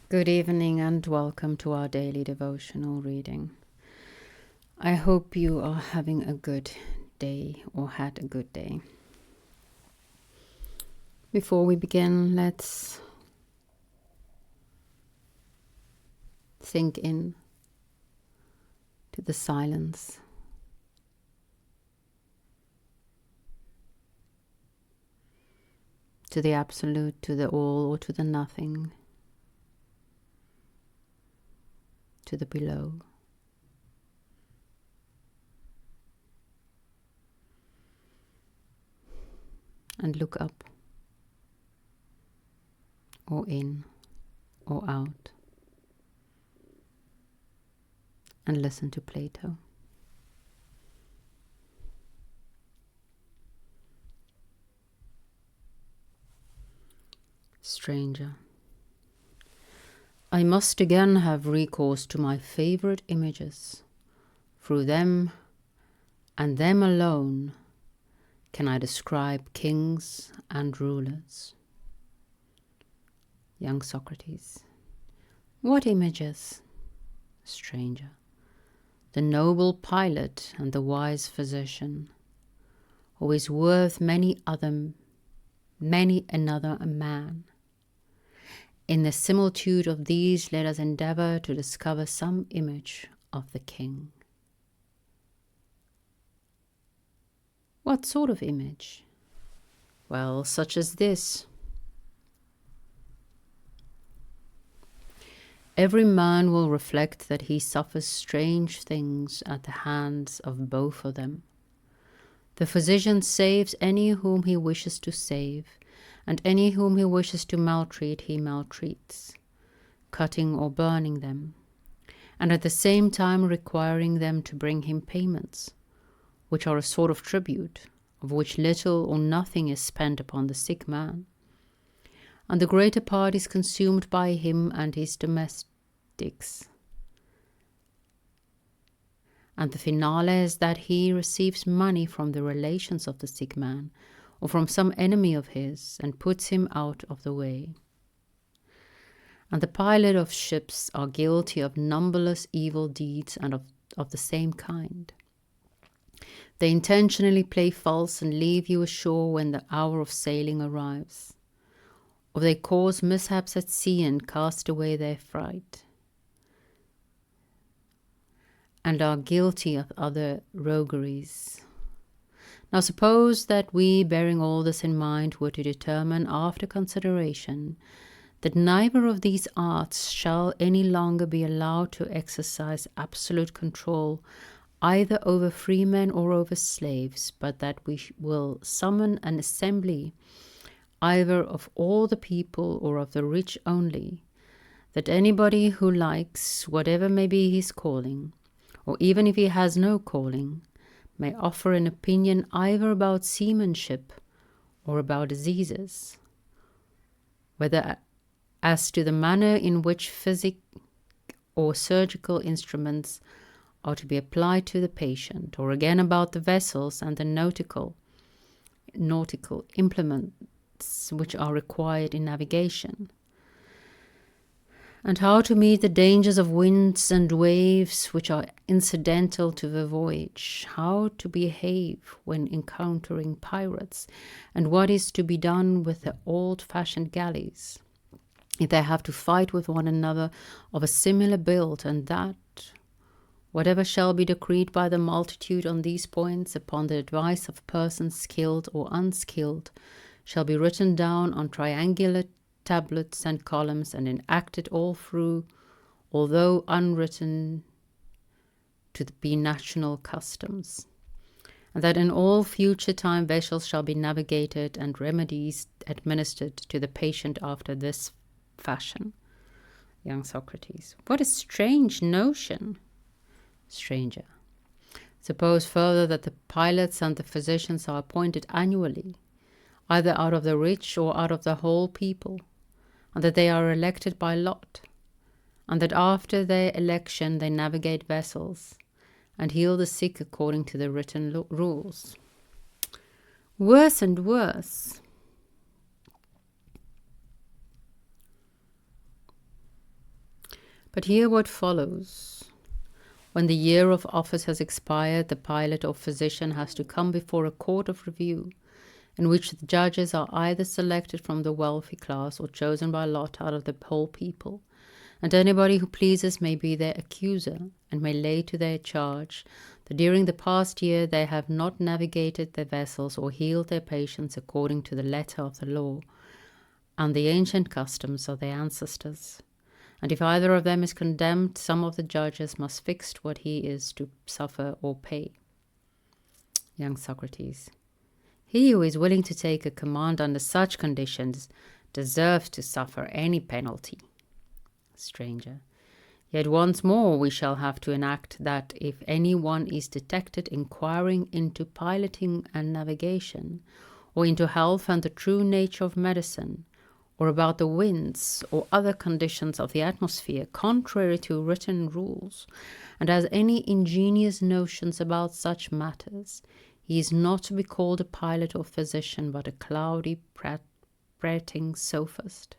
Good evening and welcome to our daily devotional reading. I hope you are having a good day or had a good day. Before we begin, let's sink in to the silence. To the absolute, to the all, or to the nothing. To the below. And look up, or in, or out. And listen to Plato. Stranger. I must again have recourse to my favorite images. Through them, and them alone, can I describe kings and rulers. Young Socrates. What images? Stranger. The noble pilot and the wise physician, who is worth many another a man. In the similitude of these, let us endeavor to discover some image of the king. What sort of image? Well, such as this. Every man will reflect that he suffers strange things at the hands of both of them. The physician saves any whom he wishes to save, and any whom he wishes to maltreat he maltreats, cutting or burning them, and at the same time requiring them to bring him payments, which are a sort of tribute, of which little or nothing is spent upon the sick man, and the greater part is consumed by him and his domestics. And the finale is that he receives money from the relations of the sick man, or from some enemy of his, and puts him out of the way. And the pilot of ships are guilty of numberless evil deeds and of the same kind. They intentionally play false and leave you ashore when the hour of sailing arrives, or they cause mishaps at sea and cast away their fright, and are guilty of other rogueries. Now suppose that we, bearing all this in mind, were to determine after consideration that neither of these arts shall any longer be allowed to exercise absolute control either over freemen or over slaves, but that we will summon an assembly either of all the people or of the rich only, that anybody who likes, whatever may be his calling, or even if he has no calling, may offer an opinion either about seamanship or about diseases, whether as to the manner in which physic or surgical instruments are to be applied to the patient, or again about the vessels and the nautical implements which are required in navigation, and how to meet the dangers of winds and waves which are incidental to the voyage, how to behave when encountering pirates, and what is to be done with the old-fashioned galleys, if they have to fight with one another of a similar build, and that, whatever shall be decreed by the multitude on these points, upon the advice of persons skilled or unskilled, shall be written down on triangular tablets and columns, and enacted all through, although unwritten, to be national customs, and that in all future time vessels shall be navigated and remedies administered to the patient after this fashion. Young Socrates. What a strange notion. Stranger. Suppose further that the pilots and the physicians are appointed annually, either out of the rich or out of the whole people, and that they are elected by lot, and that after their election they navigate vessels and heal the sick according to the written rules. Worse and worse. But hear what follows. When the year of office has expired, the pilot or physician has to come before a court of review, in which the judges are either selected from the wealthy class or chosen by lot out of the whole people, and anybody who pleases may be their accuser, and may lay to their charge that during the past year they have not navigated their vessels or healed their patients according to the letter of the law and the ancient customs of their ancestors. And if either of them is condemned, some of the judges must fix what he is to suffer or pay. Young Socrates. He who is willing to take a command under such conditions deserves to suffer any penalty. Stranger. Yet once more we shall have to enact that if any one is detected inquiring into piloting and navigation, or into health and the true nature of medicine, or about the winds or other conditions of the atmosphere contrary to written rules, and has any ingenious notions about such matters, he is not to be called a pilot or physician, but a cloudy, prating sophist.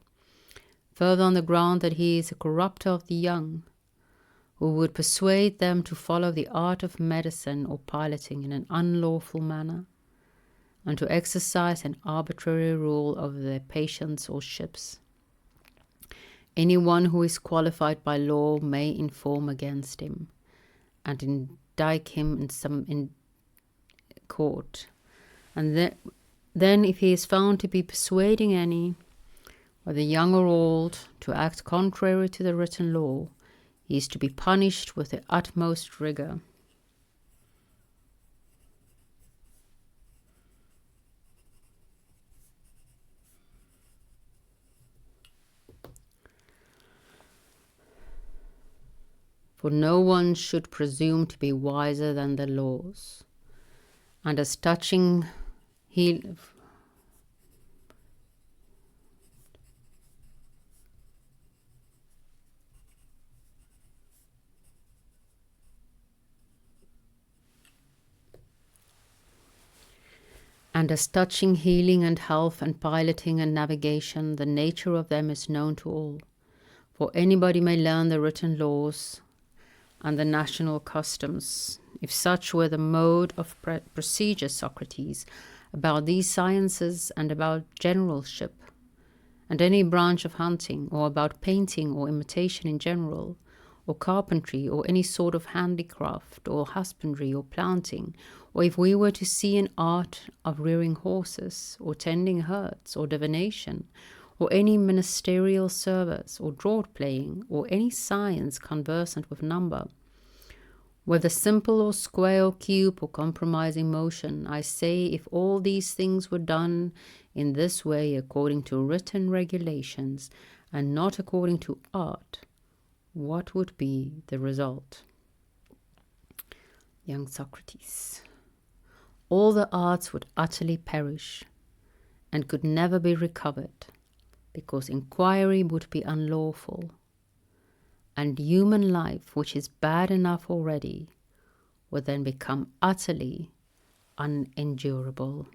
Further, on the ground that he is a corrupter of the young, who would persuade them to follow the art of medicine or piloting in an unlawful manner, and to exercise an arbitrary rule over their patients or ships. Anyone who is qualified by law may inform against him, and indict him in court. And then if he is found to be persuading any, whether young or old, to act contrary to the written law, he is to be punished with the utmost rigor. For no one should presume to be wiser than the laws. And as touching healing and health and piloting and navigation, the nature of them is known to all. For anybody may learn the written laws and the national customs, if such were the mode of procedure, Socrates, about these sciences and about generalship, and any branch of hunting, or about painting or imitation in general, or carpentry, or any sort of handicraft, or husbandry, or planting, or if we were to see an art of rearing horses, or tending herds, or divination, or any ministerial service, or draught playing, or any science conversant with number, whether simple or square or cube or compromising motion, I say, if all these things were done in this way according to written regulations and not according to art, what would be the result? Young Socrates. All the arts would utterly perish and could never be recovered, because inquiry would be unlawful, and human life, which is bad enough already, would then become utterly unendurable.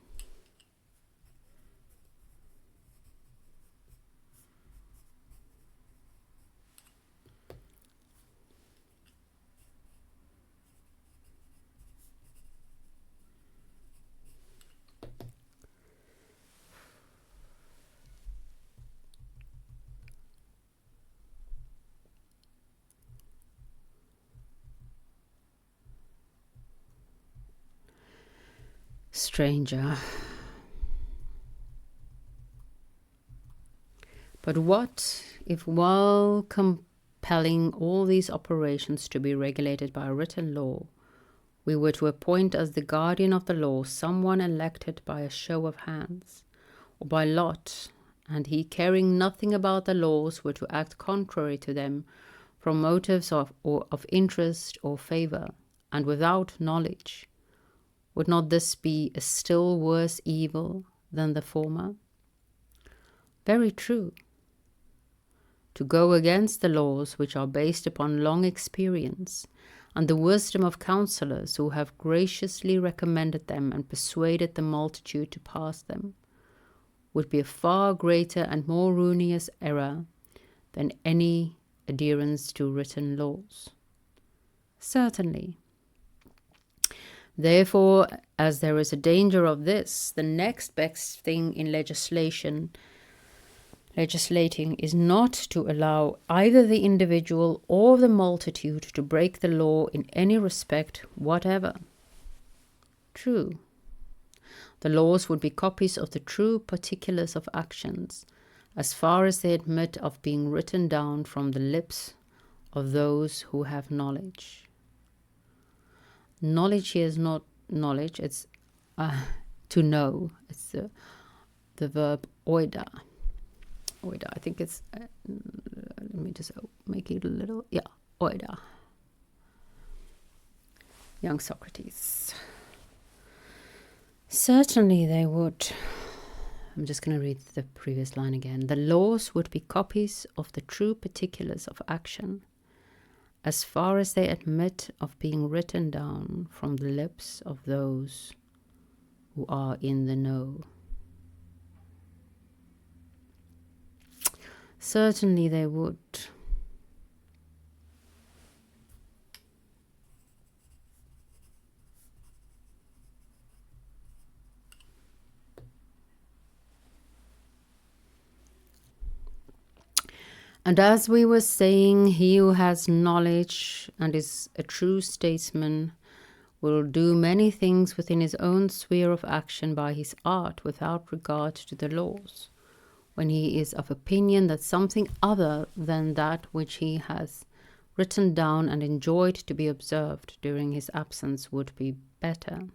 Stranger. But what if, while compelling all these operations to be regulated by a written law, we were to appoint as the guardian of the law someone elected by a show of hands, or by lot, and he, caring nothing about the laws, were to act contrary to them from motives of interest or favor, and without knowledge? Would not this be a still worse evil than the former? Very true. To go against the laws which are based upon long experience and the wisdom of counselors who have graciously recommended them and persuaded the multitude to pass them would be a far greater and more ruinous error than any adherence to written laws? Certainly. Therefore, as there is a danger of this, the next best thing in legislating is not to allow either the individual or the multitude to break the law in any respect whatever. True. The laws would be copies of the true particulars of actions, as far as they admit of being written down from the lips of those who have knowledge. Knowledge here is not knowledge, it's to know. It's the verb oida. Oida, I think it's, let me just make it a little, yeah, oida. Young Socrates. Certainly they would. I'm just going to read the previous line again. The laws would be copies of the true particulars of action, as far as they admit of being written down from the lips of those who are in the know. Certainly they would. And as we were saying, he who has knowledge and is a true statesman will do many things within his own sphere of action by his art without regard to the laws, when he is of opinion that something other than that which he has written down and enjoined to be observed during his absence would be better.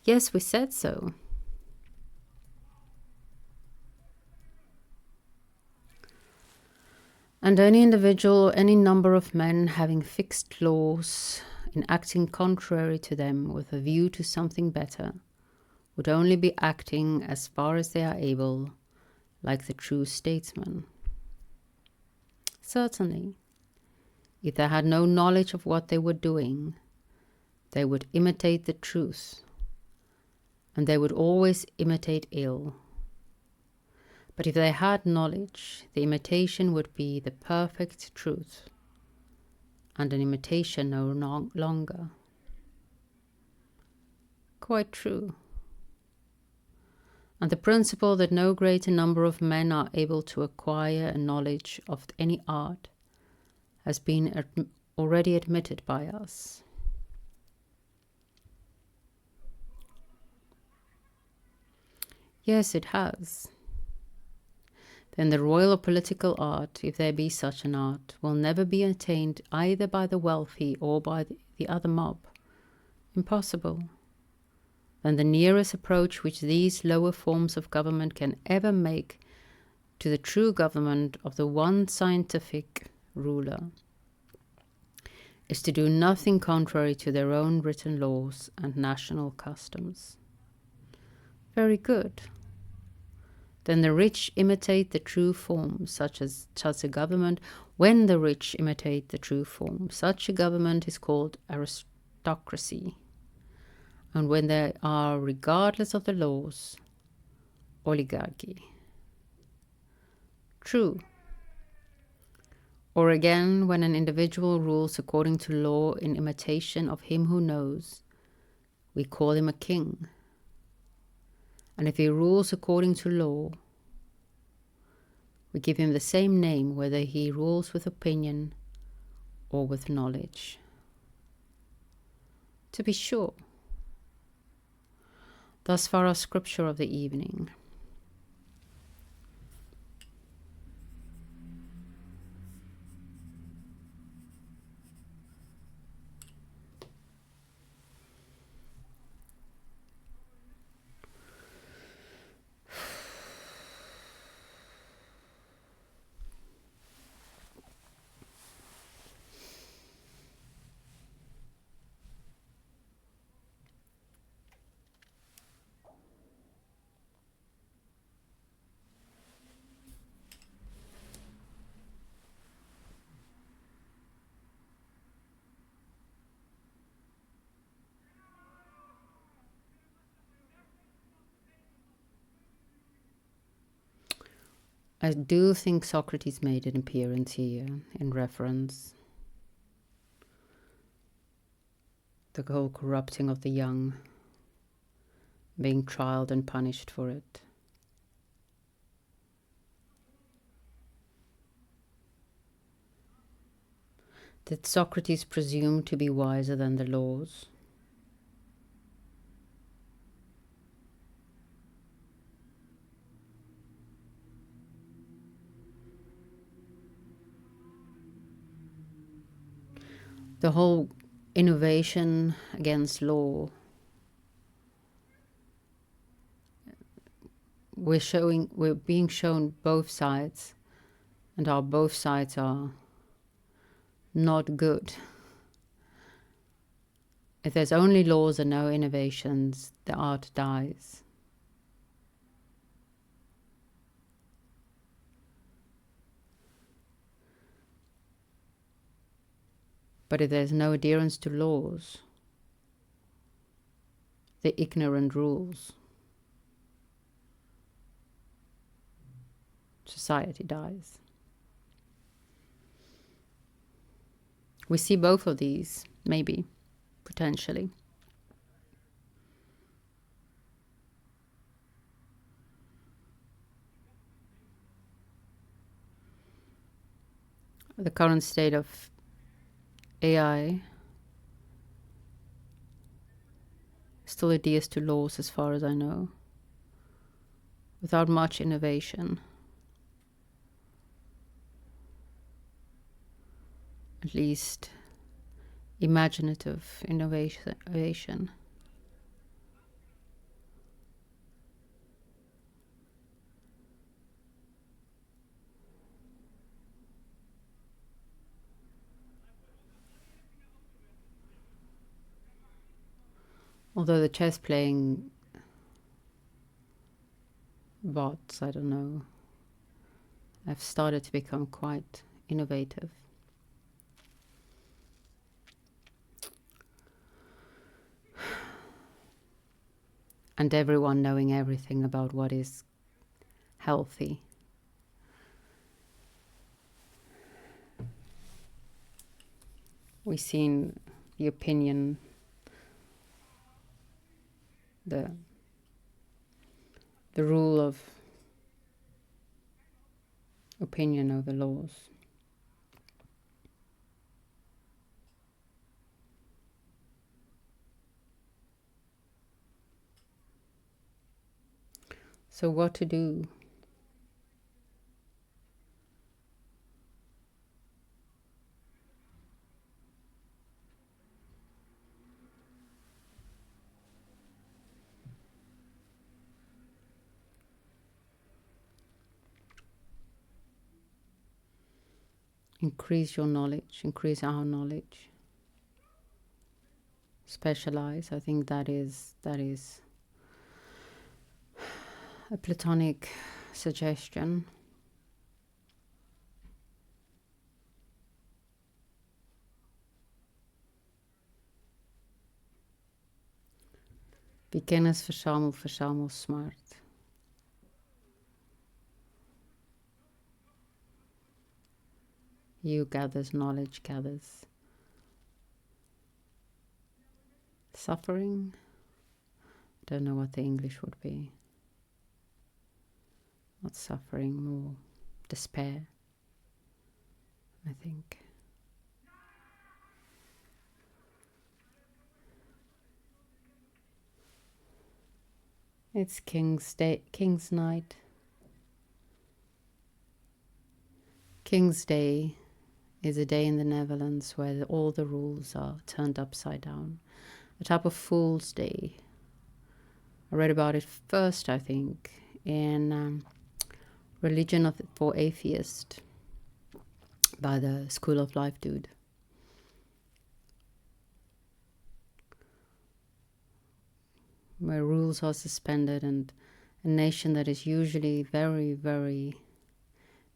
Yes, we said so. And any individual or any number of men having fixed laws in acting contrary to them with a view to something better would only be acting as far as they are able, like the true statesman. Certainly, if they had no knowledge of what they were doing, they would imitate the truth, and they would always imitate ill. But if they had knowledge, the imitation would be the perfect truth, and an imitation no longer. Quite true. And the principle that no greater number of men are able to acquire a knowledge of any art has been already admitted by us. Yes, it has. Then the royal or political art, if there be such an art, will never be attained either by the wealthy or by the other mob. Impossible. Then the nearest approach which these lower forms of government can ever make to the true government of the one scientific ruler is to do nothing contrary to their own written laws and national customs. Very good. Then the rich imitate the true form, such a government. When the rich imitate the true form, such a government is called aristocracy. And when they are regardless of the laws, oligarchy. True. Or again, when an individual rules according to law in imitation of him who knows, we call him a king. And if he rules according to law, we give him the same name whether he rules with opinion or with knowledge. To be sure. Thus far our scripture of the evening. I do think Socrates made an appearance here in reference. The whole corrupting of the young, being trialed and punished for it. Did Socrates presume to be wiser than the laws? The whole innovation against law, we're being shown both sides, and our both sides are not good. If there's only laws and no innovations, the art dies. But if there's no adherence to laws, the ignorant rules, society dies. We see both of these, maybe, potentially. The current state of AI still adheres to laws as far as I know, without much innovation. At least imaginative innovation. Although the chess playing bots, I don't know, have started to become quite innovative. And everyone knowing everything about what is healthy. We've seen the opinion, the rule of opinion over laws. So what to do? Increase your knowledge, increase our knowledge. Specialize. I think that is a Platonic suggestion. Wie kennis versamel, versamel smart. You gathers knowledge, gathers suffering. Don't know what the English would be. Not suffering, more despair, I think. It's King's Day, King's Night. King's Day is a day in the Netherlands where all the rules are turned upside down. A type of Fool's Day. I read about it first, I think, in Religion for Atheists by the School of Life dude. Where rules are suspended and a nation that is usually very, very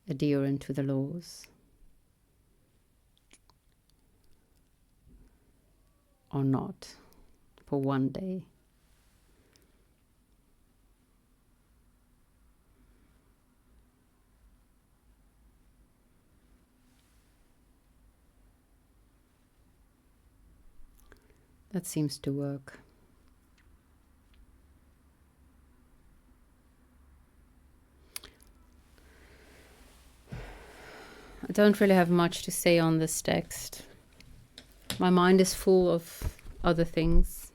adherent to the laws or not for one day. That seems to work. I don't really have much to say on this text. My mind is full of other things.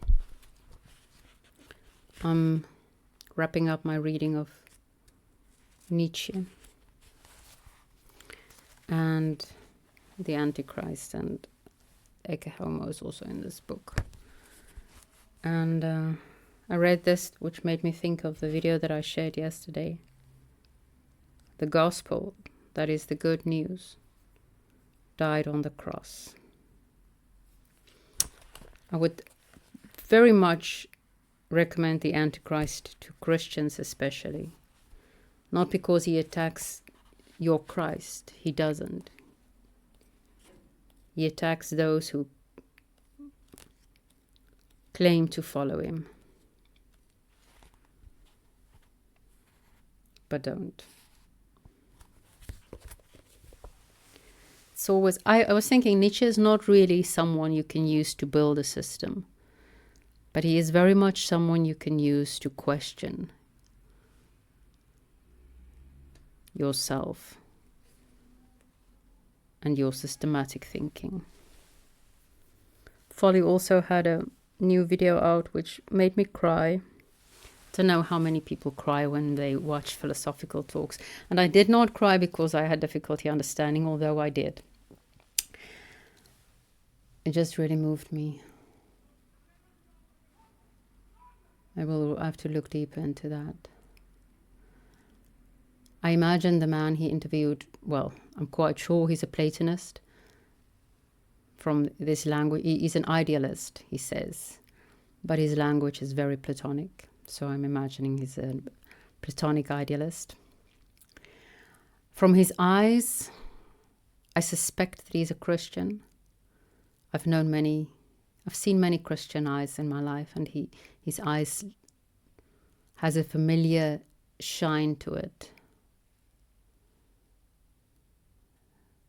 I'm wrapping up my reading of Nietzsche and the Antichrist, and Ecce Homo is also in this book. And I read this, which made me think of the video that I shared yesterday. The gospel, that is the good news, died on the cross. I would very much recommend the Antichrist to Christians especially. Not because he attacks your Christ, he doesn't. He attacks those who claim to follow him, but don't. It's always, I was thinking Nietzsche is not really someone you can use to build a system, but he is very much someone you can use to question yourself and your systematic thinking. Folly also had a new video out which made me cry. I don't know how many people cry when they watch philosophical talks, and I did not cry because I had difficulty understanding, although I did. It just really moved me. I will have to look deeper into that. I imagine the man he interviewed, well, I'm quite sure he's a Platonist. From this language, he's an idealist, he says, but his language is very Platonic. So I'm imagining he's a Platonic idealist. From his eyes, I suspect that he's a Christian. I've seen many Christian eyes in my life, and his eyes has a familiar shine to it.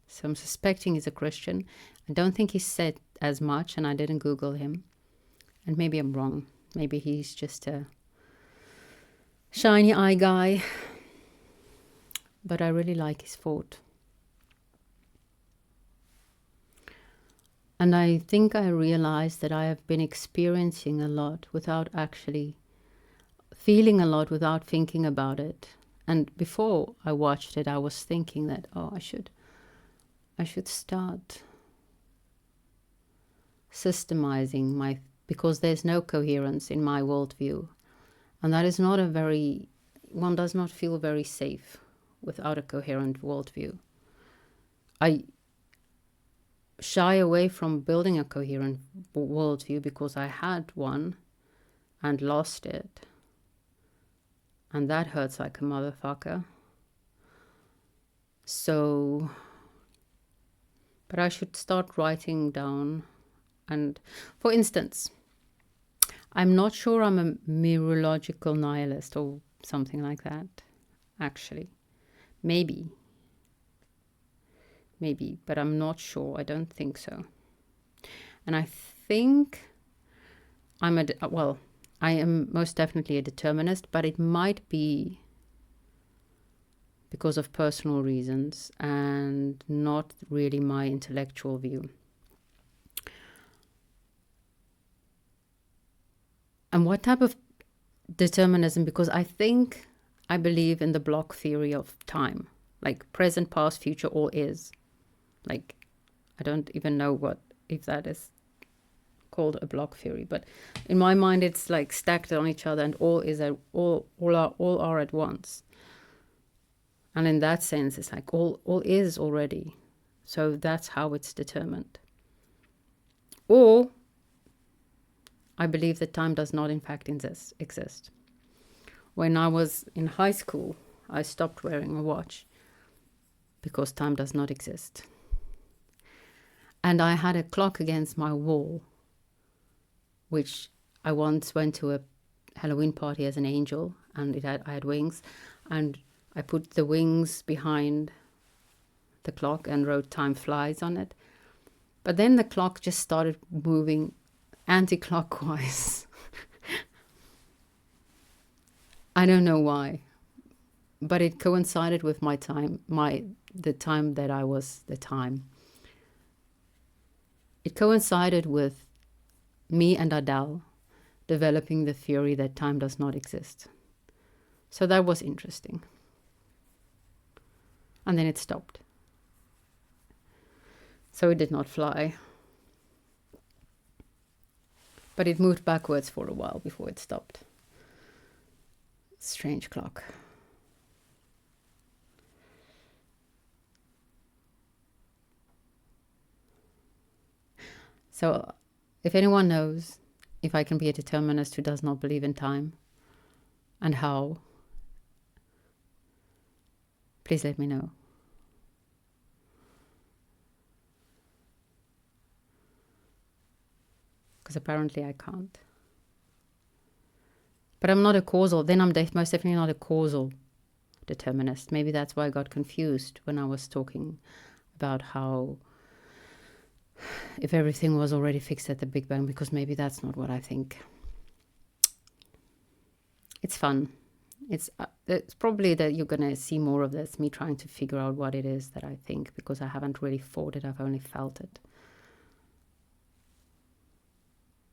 So I'm suspecting he's a Christian. I don't think he said as much, and I didn't Google him. And maybe I'm wrong. Maybe he's just a shiny eye guy. But I really like his thought. And I think I realized that I have been experiencing a lot without actually feeling a lot, without thinking about it. And before I watched it, I was thinking that, I should start systemizing because there's no coherence in my worldview. And that is not one does not feel very safe without a coherent worldview. I shy away from building a coherent worldview because I had one and lost it. And that hurts like a motherfucker. So, but I should start writing down. And for instance, I'm not sure I'm a meteorological nihilist or something like that, actually. Maybe, but I'm not sure. I don't think so. And I think I am most definitely a determinist, but it might be because of personal reasons and not really my intellectual view. And what type of determinism? Because I believe in the block theory of time, like present, past, future, all is. Like, I don't even know if that is called a block theory, but in my mind it's like stacked on each other, and all are at once. And in that sense, it's like all is already. So that's how it's determined. Or I believe that time does not in fact exist. When I was in high school, I stopped wearing a watch because time does not exist. And I had a clock against my wall, which I once went to a Halloween party as an angel, and I had wings, and I put the wings behind the clock and wrote "Time flies" on it. But then the clock just started moving anti-clockwise. I don't know why, but it coincided with my time, the time that I was the time. It coincided with me and Adele developing the theory that time does not exist. So that was interesting. And then it stopped. So it did not fly. But it moved backwards for a while before it stopped. Strange clock. So if anyone knows if I can be a determinist who does not believe in time, and how, please let me know. Because apparently I can't. But I'm not a causal, then I'm most definitely not a causal determinist. Maybe that's why I got confused when I was talking about how if everything was already fixed at the Big Bang, because maybe that's not what I think. It's fun. It's probably that you're going to see more of this, me trying to figure out what it is that I think, because I haven't really thought it, I've only felt it.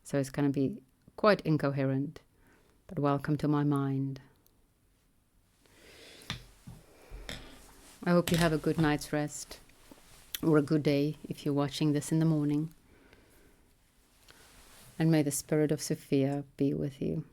So it's going to be quite incoherent, but welcome to my mind. I hope you have a good night's rest, or a good day if you're watching this in the morning. And may the spirit of Sophia be with you.